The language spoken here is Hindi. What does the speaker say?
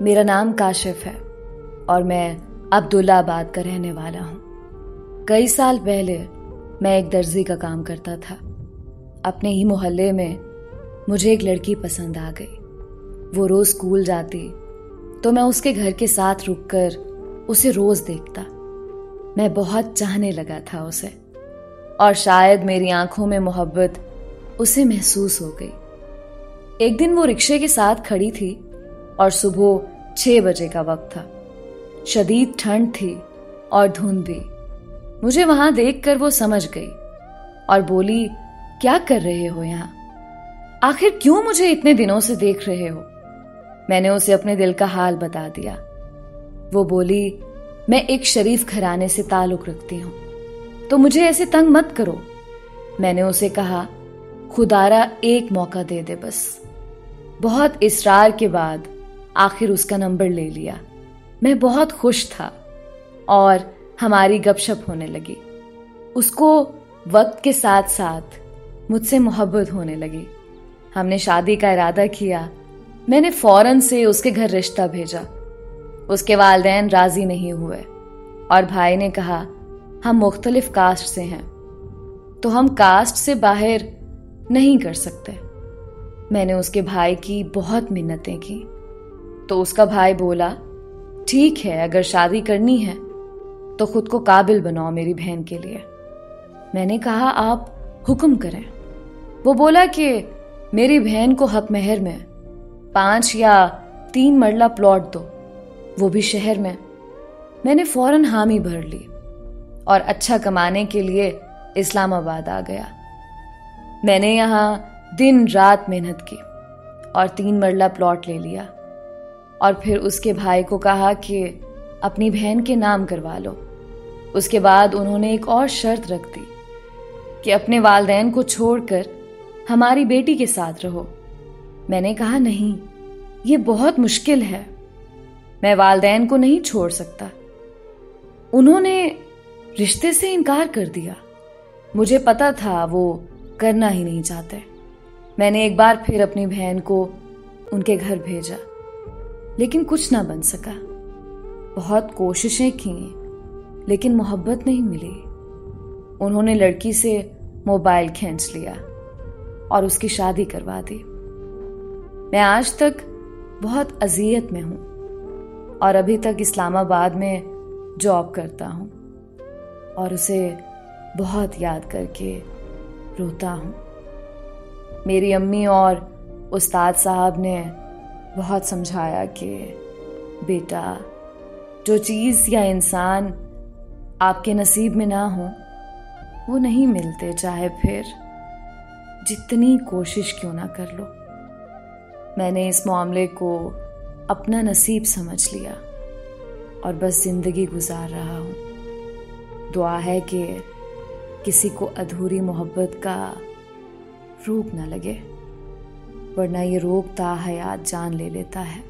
मेरा नाम काशिफ है और मैं अब्दुल्लाबाद का रहने वाला हूँ। कई साल पहले मैं एक दर्जी का काम करता था। अपने ही मोहल्ले में मुझे एक लड़की पसंद आ गई। वो रोज स्कूल जाती तो मैं उसके घर के साथ रुककर उसे रोज देखता। मैं बहुत चाहने लगा था उसे, और शायद मेरी आंखों में मोहब्बत उसे महसूस हो गई। एक दिन वो रिक्शे के साथ खड़ी थी और सुबह 6 बजे का वक्त था। शदीद ठंड थी और धुंध भी। मुझे वहां देखकर वो समझ गई और बोली, क्या कर रहे हो यहाँ? आखिर क्यों मुझे इतने दिनों से देख रहे हो? मैंने उसे अपने दिल का हाल बता दिया। वो बोली, मैं एक शरीफ घराने से ताल्लुक रखती हूँ, तो मुझे ऐसे तंग मत करो। मैंने उसे कहा, खुदारा एक मौका दे दे बस। बहुत इसरार के बाद आखिर उसका नंबर ले लिया। मैं बहुत खुश था और हमारी गपशप होने लगी। उसको वक्त के साथ साथ मुझसे मोहब्बत होने लगी। हमने शादी का इरादा किया। मैंने फौरन से उसके घर रिश्ता भेजा। उसके वालिदैन राजी नहीं हुए और भाई ने कहा, हम मुख्तलिफ कास्ट से हैं, तो हम कास्ट से बाहर नहीं कर सकते। मैंने उसके भाई की बहुत मिन्नतें की तो उसका भाई बोला, ठीक है, अगर शादी करनी है तो खुद को काबिल बनाओ मेरी बहन के लिए। मैंने कहा, आप हुक्म करें। वो बोला कि मेरी बहन को हक महर में 5 या 3 मरला प्लॉट दो, वो भी शहर में। मैंने फौरन हामी भर ली और अच्छा कमाने के लिए इस्लामाबाद आ गया। मैंने यहाँ दिन रात मेहनत की और 3 मरला प्लॉट ले लिया और फिर उसके भाई को कहा कि अपनी बहन के नाम करवा लो। उसके बाद उन्होंने एक और शर्त रख दी कि अपने वालिदैन को छोड़कर हमारी बेटी के साथ रहो। मैंने कहा, नहीं, ये बहुत मुश्किल है, मैं वालिदैन को नहीं छोड़ सकता। उन्होंने रिश्ते से इनकार कर दिया। मुझे पता था वो करना ही नहीं चाहते। मैंने एक बार फिर अपनी बहन को उनके घर भेजा, लेकिन कुछ ना बन सका। बहुत कोशिशें की लेकिन मोहब्बत नहीं मिली। उन्होंने लड़की से मोबाइल खींच लिया और उसकी शादी करवा दी। मैं आज तक बहुत अजियत में हूं और अभी तक इस्लामाबाद में जॉब करता हूं और उसे बहुत याद करके रोता हूं। मेरी अम्मी और उस्ताद साहब ने बहुत समझाया कि बेटा, जो चीज़ या इंसान आपके नसीब में ना हो वो नहीं मिलते, चाहे फिर जितनी कोशिश क्यों ना कर लो। मैंने इस मामले को अपना नसीब समझ लिया और बस जिंदगी गुजार रहा हूँ। दुआ है कि किसी को अधूरी मोहब्बत का रूप न लगे, वरना ये रोग ता हयात जान ले लेता है।